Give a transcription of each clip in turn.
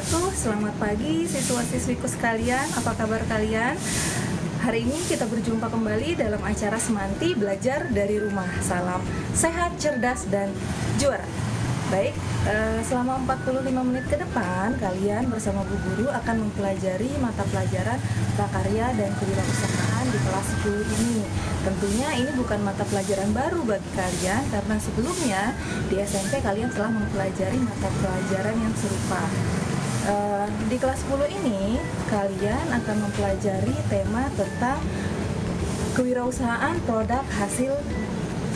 wabarakatuh. Selamat pagi siswa-siswiku sekalian, apa kabar kalian? Hari ini kita berjumpa kembali dalam acara Semanti Belajar dari Rumah. Salam sehat, cerdas, dan juara. Baik, selama 45 menit ke depan kalian bersama Bu Guru akan mempelajari mata pelajaran prakarya dan kewirausahaan di kelas 10 ini. Tentunya ini bukan mata pelajaran baru bagi kalian karena sebelumnya di SMP kalian telah mempelajari mata pelajaran yang serupa. Di kelas 10 ini kalian akan mempelajari tema tentang kewirausahaan produk hasil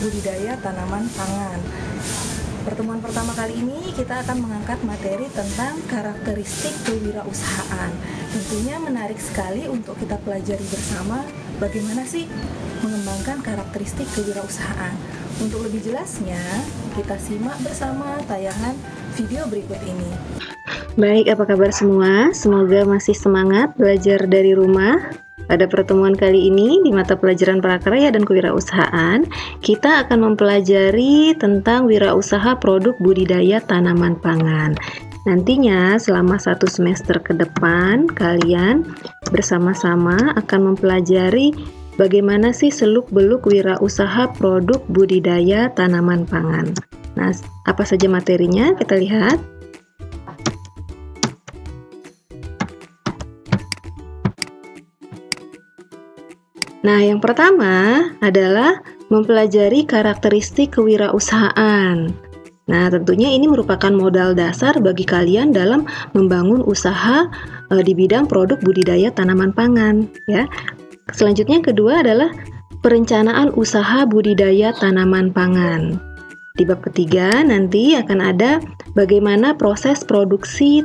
budidaya tanaman pangan. Pertemuan pertama kali ini kita akan mengangkat materi tentang karakteristik kewirausahaan. Tentunya menarik sekali untuk kita pelajari bersama bagaimana sih mengembangkan karakteristik kewirausahaan. Untuk lebih jelasnya, kita simak bersama tayangan video berikut ini. Baik, apa kabar semua? Semoga masih semangat belajar dari rumah. Pada pertemuan kali ini di mata pelajaran prakarya dan kewirausahaan, kita akan mempelajari tentang wirausaha produk budidaya tanaman pangan. Nantinya selama 1 semester ke depan, kalian bersama-sama akan mempelajari bagaimana sih seluk-beluk wirausaha produk budidaya tanaman pangan. Nah, apa saja materinya? Kita lihat. Nah, yang pertama adalah mempelajari karakteristik kewirausahaan. Nah, tentunya ini merupakan modal dasar bagi kalian dalam membangun usaha di bidang produk budidaya tanaman pangan, ya. Selanjutnya yang kedua adalah perencanaan usaha budidaya tanaman pangan. Di bab ketiga nanti akan ada bagaimana proses produksi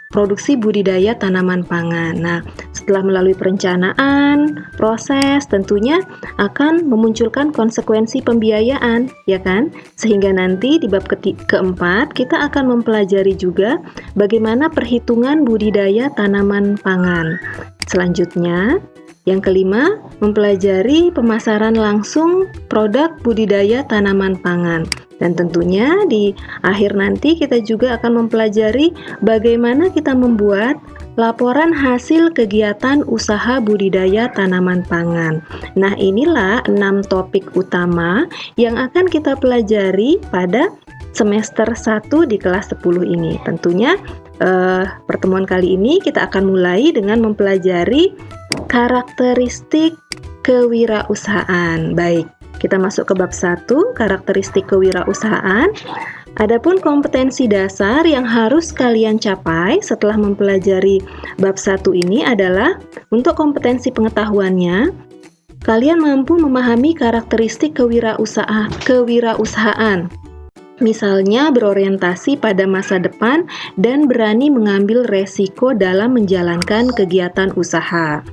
produksi budidaya tanaman pangan. Nah, setelah melalui perencanaan, proses tentunya akan memunculkan konsekuensi pembiayaan, ya kan? Sehingga nanti di bab keempat kita akan mempelajari juga bagaimana perhitungan budidaya tanaman pangan. Selanjutnya, yang kelima, mempelajari pemasaran langsung produk budidaya tanaman pangan. Dan tentunya di akhir nanti kita juga akan mempelajari bagaimana kita membuat laporan hasil kegiatan usaha budidaya tanaman pangan. Nah, inilah 6 topik utama yang akan kita pelajari pada semester 1 di kelas 10 ini. Tentunya pertemuan kali ini kita akan mulai dengan mempelajari karakteristik kewirausahaan. Baik, kita masuk ke bab 1, karakteristik kewirausahaan. Adapun kompetensi dasar yang harus kalian capai setelah mempelajari bab 1 ini adalah untuk kompetensi pengetahuannya, kalian mampu memahami karakteristik kewirausahaan. Misalnya berorientasi pada masa depan dan berani mengambil resiko dalam menjalankan kegiatan usaha.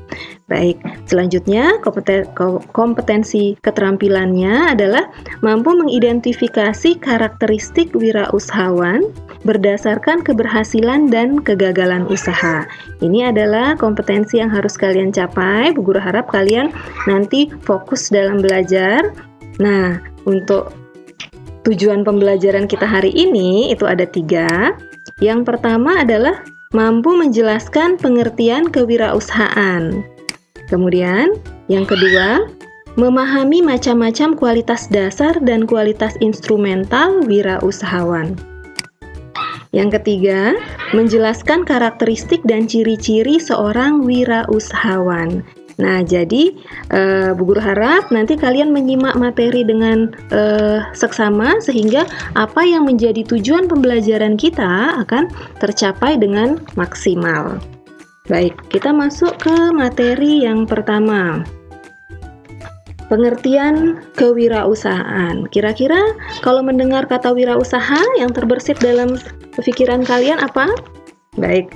Baik, selanjutnya kompetensi keterampilannya adalah mampu mengidentifikasi karakteristik wirausahawan berdasarkan keberhasilan dan kegagalan usaha. Ini adalah kompetensi yang harus kalian capai. Bu Guru harap kalian nanti fokus dalam belajar. Nah, untuk tujuan pembelajaran kita hari ini itu ada 3. Yang pertama adalah mampu menjelaskan pengertian kewirausahaan. Kemudian, yang kedua, memahami macam-macam kualitas dasar dan kualitas instrumental wirausahawan. Yang ketiga, menjelaskan karakteristik dan ciri-ciri seorang wirausahawan. Nah, jadi Bu Guru harap nanti kalian menyimak materi dengan seksama sehingga apa yang menjadi tujuan pembelajaran kita akan tercapai dengan maksimal. Baik, kita masuk ke materi yang pertama. Pengertian kewirausahaan. Kira-kira kalau mendengar kata wirausaha yang terbersit dalam pikiran kalian apa? Baik,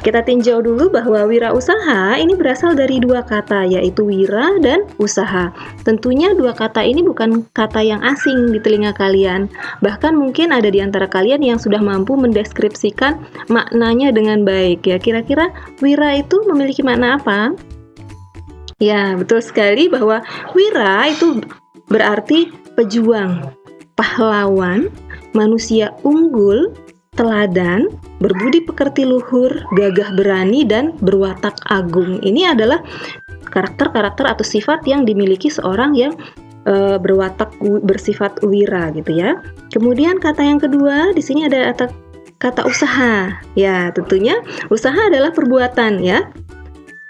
kita tinjau dulu bahwa wirausaha ini berasal dari 2 kata, yaitu wira dan usaha. Tentunya 2 kata ini bukan kata yang asing di telinga kalian. Bahkan mungkin ada di antara kalian yang sudah mampu mendeskripsikan maknanya dengan baik. Ya, kira-kira wira itu memiliki makna apa? Ya, betul sekali bahwa wira itu berarti pejuang, pahlawan, manusia unggul, teladan, berbudi pekerti luhur, gagah berani, dan berwatak agung. Ini adalah karakter-karakter atau sifat yang dimiliki seorang yang berwatak bersifat wira gitu ya. Kemudian kata yang kedua di sini ada kata usaha. Ya, tentunya usaha adalah perbuatan ya.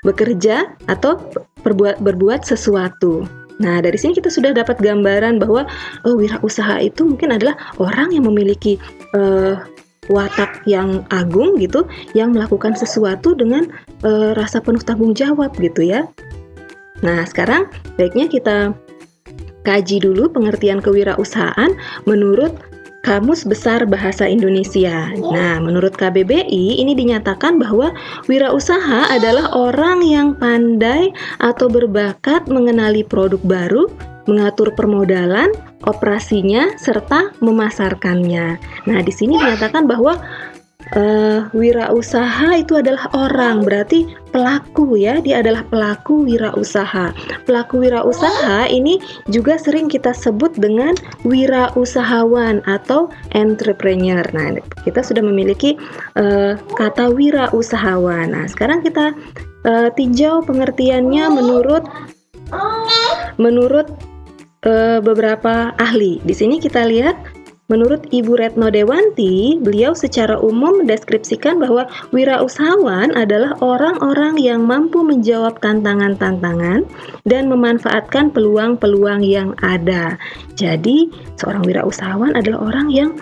Bekerja atau berbuat sesuatu. Nah, dari sini kita sudah dapat gambaran bahwa wirausaha itu mungkin adalah orang yang memiliki watak yang agung gitu, yang melakukan sesuatu dengan rasa penuh tanggung jawab gitu ya. Nah, sekarang baiknya kita kaji dulu pengertian kewirausahaan menurut Kamus Besar Bahasa Indonesia. Nah, menurut KBBI ini dinyatakan bahwa wirausaha adalah orang yang pandai atau berbakat mengenali produk baru, mengatur permodalan, operasinya, serta memasarkannya. Nah, di sini dinyatakan bahwa wirausaha itu adalah orang, berarti pelaku ya, dia adalah pelaku wirausaha. Pelaku wirausaha ini juga sering kita sebut dengan wirausahawan atau entrepreneur. Nah, kita sudah memiliki kata wirausahawan. Nah, sekarang kita tinjau pengertiannya menurut beberapa ahli. Di sini kita lihat menurut Ibu Retno Dewanti, beliau secara umum mendeskripsikan bahwa wirausahawan adalah orang-orang yang mampu menjawab tantangan-tantangan dan memanfaatkan peluang-peluang yang ada. Jadi, seorang wirausahawan adalah orang yang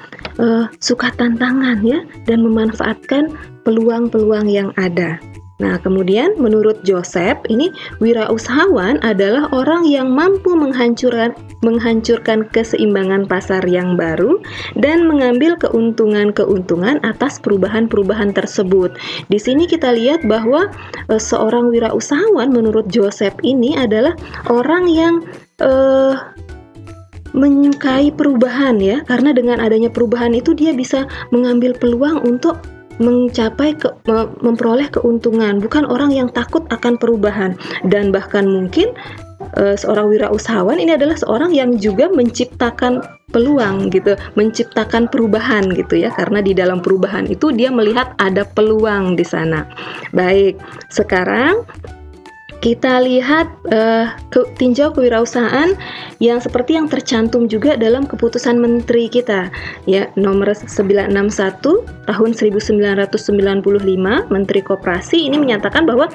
suka tantangan ya, dan memanfaatkan peluang-peluang yang ada. Nah, kemudian menurut Joseph, ini wirausahawan adalah orang yang mampu menghancurkan keseimbangan pasar yang baru dan mengambil keuntungan-keuntungan atas perubahan-perubahan tersebut. Di sini kita lihat bahwa seorang wirausahawan menurut Joseph ini adalah orang yang menyukai perubahan ya, karena dengan adanya perubahan itu dia bisa mengambil peluang untuk memperoleh keuntungan, bukan orang yang takut akan perubahan. Dan bahkan mungkin seorang wirausahawan ini adalah seorang yang juga menciptakan peluang gitu, menciptakan perubahan gitu ya, karena di dalam perubahan itu dia melihat ada peluang di sana. Baik, sekarang kita lihat tinjau kewirausahaan yang seperti yang tercantum juga dalam keputusan menteri kita ya, nomor 961 tahun 1995 Menteri Koperasi. Ini menyatakan bahwa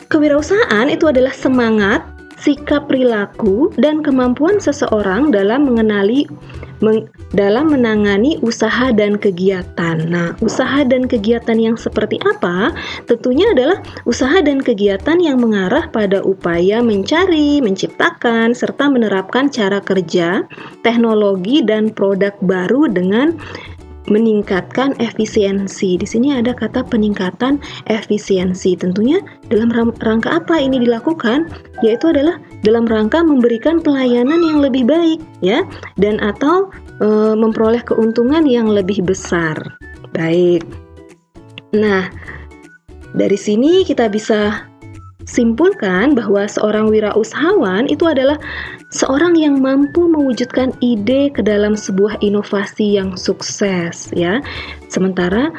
kewirausahaan itu adalah semangat, sikap perilaku, dan kemampuan seseorang dalam menangani usaha dan kegiatan. Nah, usaha dan kegiatan yang seperti apa? Tentunya adalah usaha dan kegiatan yang mengarah pada upaya mencari, menciptakan, serta menerapkan cara kerja, teknologi, dan produk baru dengan meningkatkan efisiensi. Di sini ada kata peningkatan efisiensi. Tentunya dalam rangka apa ini dilakukan? Yaitu adalah dalam rangka memberikan pelayanan yang lebih baik ya, dan atau memperoleh keuntungan yang lebih besar. Baik. Nah, dari sini kita bisa simpulkan bahwa seorang wirausahawan itu adalah seorang yang mampu mewujudkan ide ke dalam sebuah inovasi yang sukses ya. Sementara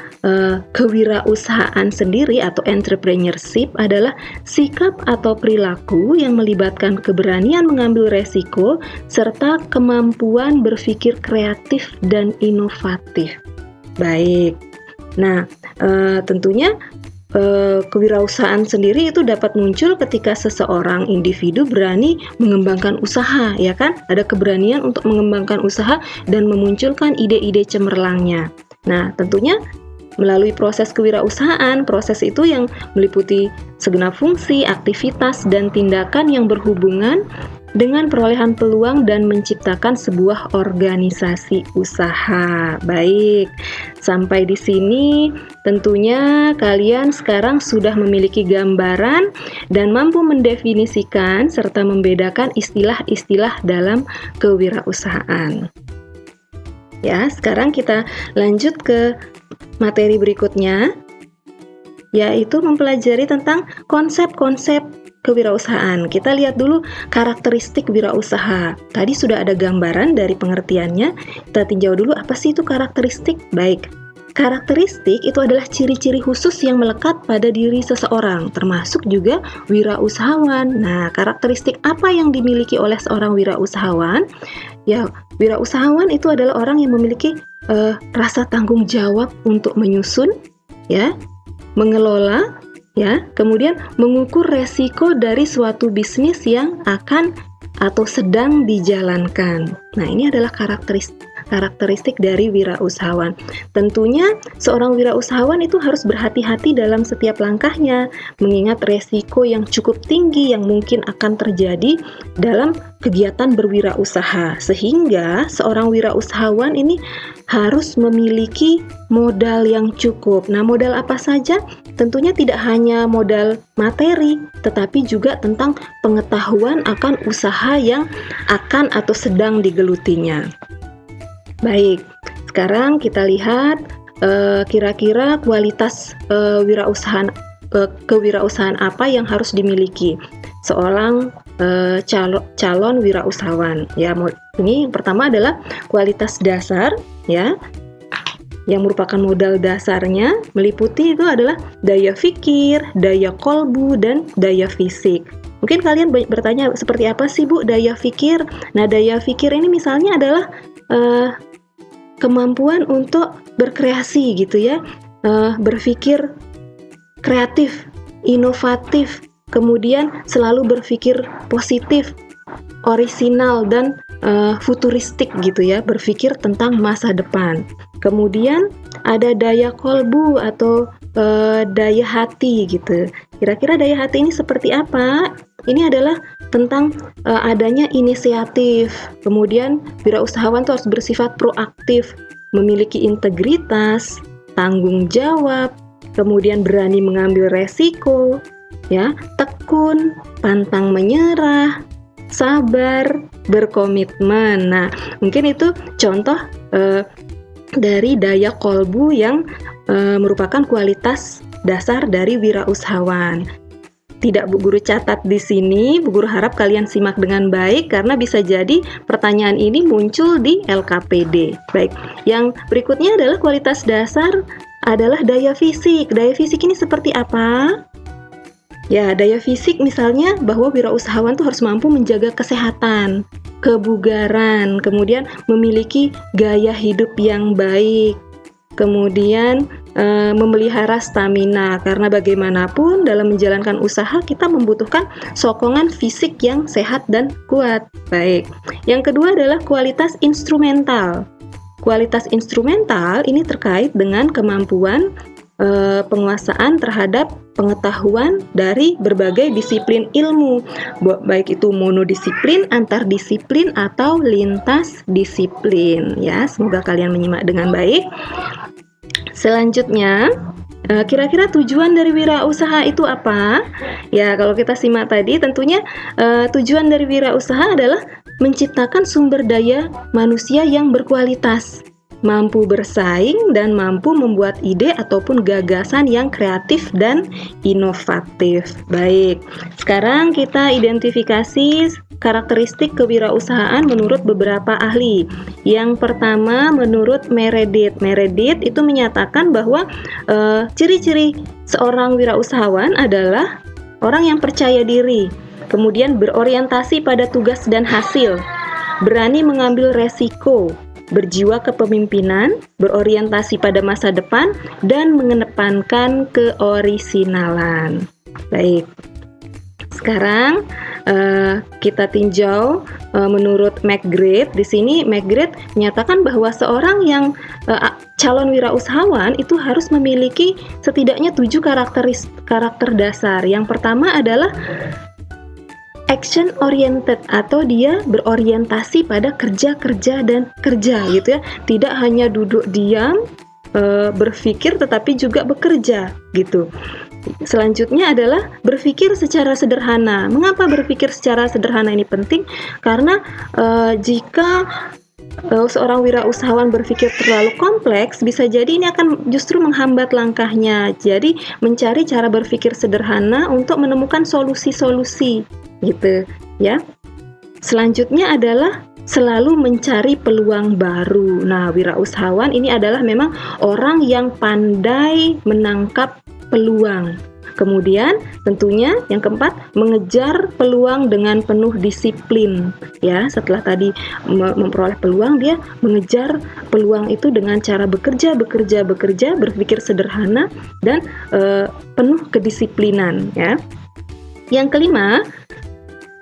kewirausahaan sendiri atau entrepreneurship adalah sikap atau perilaku yang melibatkan keberanian mengambil resiko serta kemampuan berpikir kreatif dan inovatif. Baik. Nah, tentunya kewirausahaan sendiri itu dapat muncul ketika seseorang individu berani mengembangkan usaha, ya kan? Ada keberanian untuk mengembangkan usaha dan memunculkan ide-ide cemerlangnya. Nah, tentunya melalui proses kewirausahaan, proses itu yang meliputi segenap fungsi, aktivitas, dan tindakan yang berhubungan dengan perolehan peluang dan menciptakan sebuah organisasi usaha. Baik, sampai di sini tentunya kalian sekarang sudah memiliki gambaran dan mampu mendefinisikan serta membedakan istilah-istilah dalam kewirausahaan. Ya, sekarang kita lanjut ke materi berikutnya, yaitu mempelajari tentang konsep-konsep kewirausahaan. Kita lihat dulu karakteristik wirausaha. Tadi sudah ada gambaran dari pengertiannya. Kita tinjau dulu apa sih itu karakteristik. Baik, karakteristik itu adalah ciri-ciri khusus yang melekat pada diri seseorang, termasuk juga wirausahawan. Nah, karakteristik apa yang dimiliki oleh seorang wirausahawan? Ya, wirausahawan itu adalah orang yang memiliki rasa tanggung jawab untuk menyusun, ya, mengelola, ya, kemudian mengukur resiko dari suatu bisnis yang akan atau sedang dijalankan. Nah, ini adalah karakteristik dari wirausahawan. Tentunya seorang wirausahawan itu harus berhati-hati dalam setiap langkahnya, mengingat resiko yang cukup tinggi yang mungkin akan terjadi dalam kegiatan berwirausaha. Sehingga seorang wirausahawan ini harus memiliki modal yang cukup. Nah, modal apa saja? Tentunya tidak hanya modal materi, tetapi juga tentang pengetahuan akan usaha yang akan atau sedang digelutinya. Baik, sekarang kita lihat kira-kira kualitas kewirausahaan apa yang harus dimiliki seorang calon wirausahawan. Ya, ini yang pertama adalah kualitas dasar, ya, yang merupakan modal dasarnya meliputi itu adalah daya pikir, daya kolbu, dan daya fisik. Mungkin kalian bertanya seperti apa sih Bu daya pikir? Nah, daya pikir ini misalnya adalah kemampuan untuk berkreasi gitu ya, berpikir kreatif, inovatif, kemudian selalu berpikir positif, orisinal, dan futuristik gitu ya, berpikir tentang masa depan. Kemudian ada daya kolbu atau daya hati gitu. Kira-kira daya hati ini seperti apa? Ini adalah tentang adanya inisiatif. Kemudian wirausahawan itu harus bersifat proaktif, memiliki integritas, tanggung jawab, kemudian berani mengambil resiko, ya, tekun, pantang menyerah, sabar, berkomitmen. Nah, mungkin itu contoh dari daya kolbu yang merupakan kualitas dasar dari wirausahawan. Tidak Bu Guru catat di sini, Bu Guru harap kalian simak dengan baik karena bisa jadi pertanyaan ini muncul di LKPD. Baik, yang berikutnya adalah kualitas dasar adalah daya fisik. Daya fisik ini seperti apa? Ya, daya fisik misalnya bahwa wirausahawan tuh harus mampu menjaga kesehatan, kebugaran, kemudian memiliki gaya hidup yang baik, kemudian memelihara stamina, karena bagaimanapun dalam menjalankan usaha kita membutuhkan sokongan fisik yang sehat dan kuat. Baik, yang kedua adalah kualitas instrumental. Kualitas instrumental ini terkait dengan kemampuan penguasaan terhadap pengetahuan dari berbagai disiplin ilmu, baik itu monodisiplin, antardisiplin, atau lintas disiplin. Ya, semoga kalian menyimak dengan baik. Selanjutnya, kira-kira tujuan dari wirausaha itu apa? Ya, kalau kita simak tadi, tentunya tujuan dari wirausaha adalah menciptakan sumber daya manusia yang berkualitas, mampu bersaing, dan mampu membuat ide ataupun gagasan yang kreatif dan inovatif. Baik, sekarang kita identifikasi karakteristik kewirausahaan menurut beberapa ahli. Yang pertama menurut Meredith. Meredith itu menyatakan bahwa ciri-ciri seorang wirausahawan adalah orang yang percaya diri, kemudian berorientasi pada tugas dan hasil, berani mengambil resiko, berjiwa kepemimpinan, berorientasi pada masa depan, dan mengedepankan keorisinalan. Baik, sekarang kita tinjau menurut McGrath. Di sini McGrath menyatakan bahwa seorang yang calon wirausahawan itu harus memiliki setidaknya 7 karakter dasar. Yang pertama adalah action oriented, atau dia berorientasi pada kerja dan kerja gitu ya. Tidak hanya duduk diam berpikir tetapi juga bekerja gitu. Selanjutnya adalah berpikir secara sederhana. Mengapa berpikir secara sederhana ini penting? Karena jika seorang wirausahawan berpikir terlalu kompleks, bisa jadi ini akan justru menghambat langkahnya. Jadi mencari cara berpikir sederhana untuk menemukan solusi-solusi, gitu ya. Selanjutnya adalah selalu mencari peluang baru. Nah, wirausahawan ini adalah memang orang yang pandai menangkap peluang. Kemudian tentunya yang keempat, mengejar peluang dengan penuh disiplin. Ya, setelah tadi memperoleh peluang, dia mengejar peluang itu dengan cara bekerja, berpikir sederhana dan penuh kedisiplinan. Ya. Yang kelima,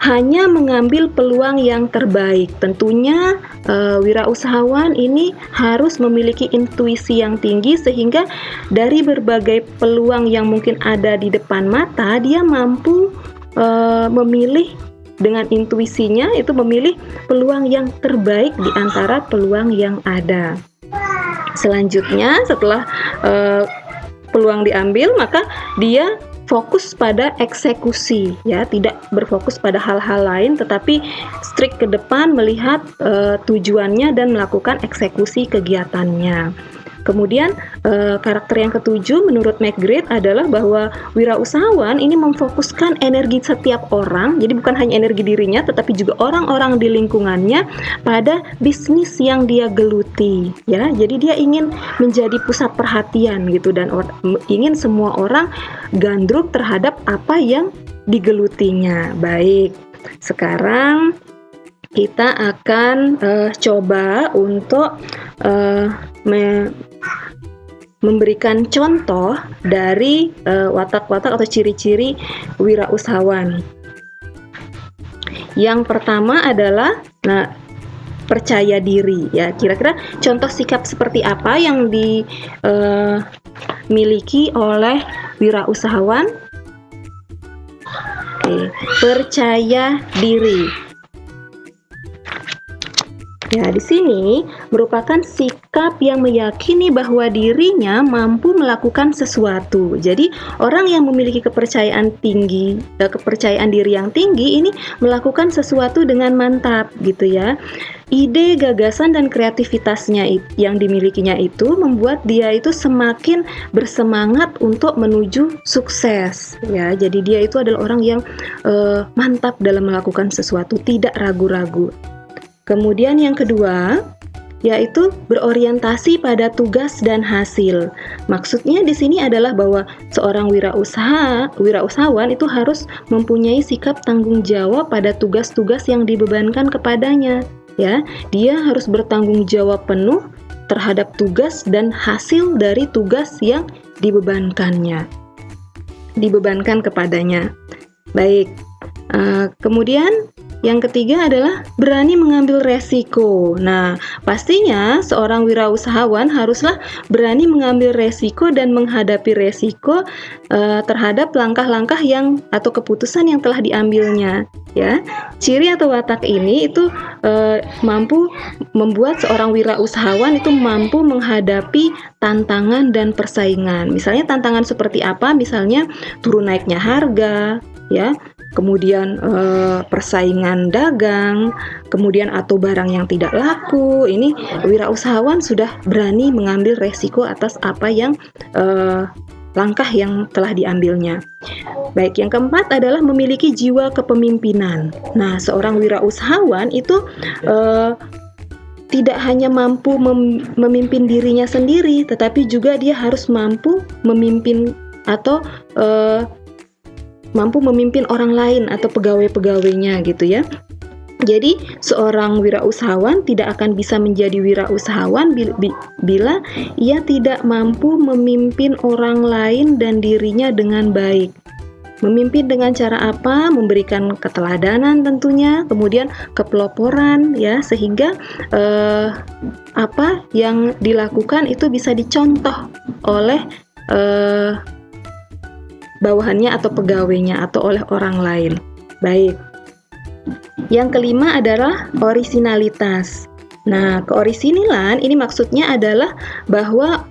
hanya mengambil peluang yang terbaik. Tentunya wirausahawan ini harus memiliki intuisi yang tinggi sehingga dari berbagai peluang yang mungkin ada di depan mata, dia mampu memilih dengan intuisinya, itu memilih peluang yang terbaik di antara peluang yang ada. Selanjutnya, setelah peluang diambil, maka dia fokus pada eksekusi, ya, tidak berfokus pada hal-hal lain, tetapi strict ke depan melihat tujuannya dan melakukan eksekusi kegiatannya. Kemudian karakter yang ketujuh menurut McGrath adalah bahwa wirausahawan ini memfokuskan energi setiap orang, jadi bukan hanya energi dirinya tetapi juga orang-orang di lingkungannya pada bisnis yang dia geluti, ya. Jadi dia ingin menjadi pusat perhatian gitu, dan ingin semua orang gandrung terhadap apa yang digelutinya. Baik, sekarang kita akan coba untuk memberikan contoh dari watak-watak atau ciri-ciri wirausahawan. Yang pertama adalah percaya diri, ya. Kira-kira contoh sikap seperti apa yang dimiliki oleh wirausahawan? Oke, percaya diri. Ya, di sini merupakan sikap yang meyakini bahwa dirinya mampu melakukan sesuatu. Jadi, orang yang memiliki kepercayaan diri yang tinggi ini melakukan sesuatu dengan mantap, gitu ya. Ide, gagasan, dan kreativitasnya yang dimilikinya itu membuat dia itu semakin bersemangat untuk menuju sukses, ya. Jadi dia itu adalah orang yang mantap dalam melakukan sesuatu, tidak ragu-ragu. Kemudian yang kedua, yaitu berorientasi pada tugas dan hasil. Maksudnya di sini adalah bahwa seorang wirausahawan itu harus mempunyai sikap tanggung jawab pada tugas-tugas yang dibebankan kepadanya, ya. Dia harus bertanggung jawab penuh terhadap tugas dan hasil dari tugas yang dibebankan kepadanya. Baik. Kemudian yang ketiga adalah berani mengambil resiko. Nah, pastinya seorang wirausahawan haruslah berani mengambil resiko dan menghadapi resiko terhadap langkah-langkah atau keputusan yang telah diambilnya, ya. Ciri atau watak ini itu mampu membuat seorang wirausahawan itu mampu menghadapi tantangan dan persaingan. Misalnya tantangan seperti apa? Misalnya turun naiknya harga, ya. Kemudian persaingan dagang, kemudian atau barang yang tidak laku. Ini wirausahawan sudah berani mengambil resiko atas apa yang langkah yang telah diambilnya. Baik, yang keempat adalah memiliki jiwa kepemimpinan. Nah, seorang wirausahawan itu tidak hanya mampu memimpin dirinya sendiri, tetapi juga dia harus mampu memimpin atau mampu memimpin orang lain atau pegawai-pegawainya, gitu ya. Jadi seorang wirausahawan tidak akan bisa menjadi wirausahawan bila ia tidak mampu memimpin orang lain dan dirinya dengan baik. Memimpin dengan cara apa? Memberikan keteladanan tentunya, kemudian kepeloporan, ya, sehingga apa yang dilakukan itu bisa dicontoh oleh bawahannya atau pegawainya atau oleh orang lain. Baik. Yang kelima adalah orisinalitas. Nah, keorisinilan ini maksudnya adalah bahwa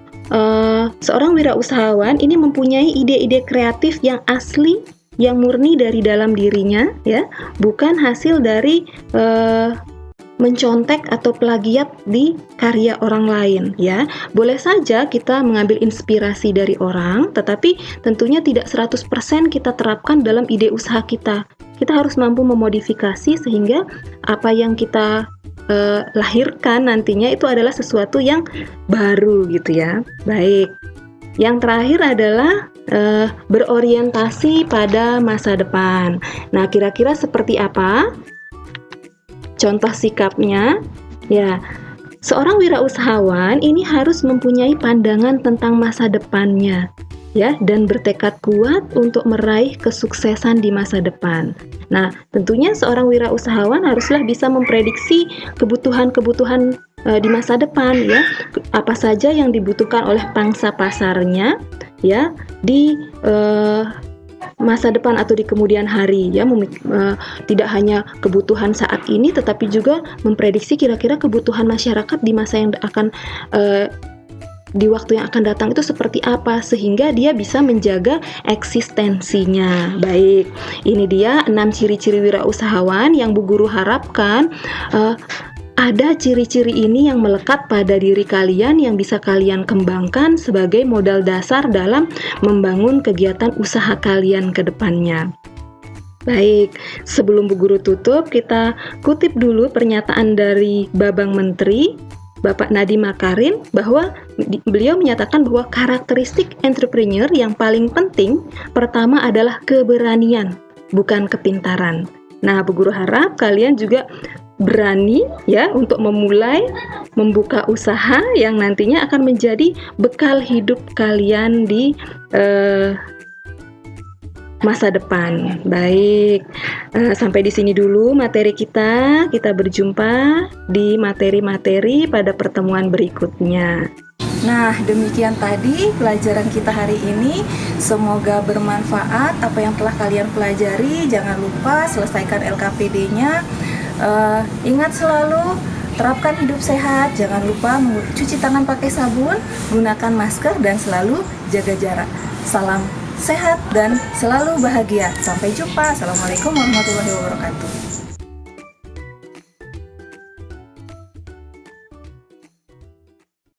seorang wirausahawan ini mempunyai ide-ide kreatif yang asli, yang murni dari dalam dirinya, ya, bukan hasil dari mencontek atau plagiat di karya orang lain ya. Boleh saja kita mengambil inspirasi dari orang, tetapi tentunya tidak 100% kita terapkan dalam ide usaha kita. Kita harus mampu memodifikasi sehingga apa yang kita lahirkan nantinya itu adalah sesuatu yang baru gitu ya. Baik. Yang terakhir adalah berorientasi pada masa depan. Nah, kira-kira seperti apa contoh sikapnya? Ya, seorang wirausahawan ini harus mempunyai pandangan tentang masa depannya, ya, dan bertekad kuat untuk meraih kesuksesan di masa depan. Nah, tentunya seorang wirausahawan haruslah bisa memprediksi kebutuhan-kebutuhan di masa depan, ya, apa saja yang dibutuhkan oleh pangsa pasarnya, ya, di masa depan atau di kemudian hari, ya, tidak hanya kebutuhan saat ini, tetapi juga memprediksi kira-kira kebutuhan masyarakat di masa yang akan di waktu yang akan datang itu seperti apa, sehingga dia bisa menjaga eksistensinya. Baik, ini dia 6 ciri-ciri wirausahawan yang Bu Guru harapkan ada ciri-ciri ini yang melekat pada diri kalian yang bisa kalian kembangkan sebagai modal dasar dalam membangun kegiatan usaha kalian ke depannya. Baik, sebelum Bu Guru tutup, kita kutip dulu pernyataan dari Babang Menteri, Bapak Nadiem Makarim, bahwa beliau menyatakan bahwa karakteristik entrepreneur yang paling penting pertama adalah keberanian, bukan kepintaran. Nah, Bu Guru harap kalian juga berani ya untuk memulai membuka usaha yang nantinya akan menjadi bekal hidup kalian di masa depan. Baik, sampai di sini dulu materi kita. Kita berjumpa di materi-materi pada pertemuan berikutnya. Nah, demikian tadi pelajaran kita hari ini. Semoga bermanfaat apa yang telah kalian pelajari. Jangan lupa selesaikan LKPD-nya. Ingat selalu terapkan hidup sehat. Jangan lupa cuci tangan pakai sabun, gunakan masker, dan selalu jaga jarak. Salam sehat dan selalu bahagia. Sampai jumpa. Assalamualaikum warahmatullahi wabarakatuh.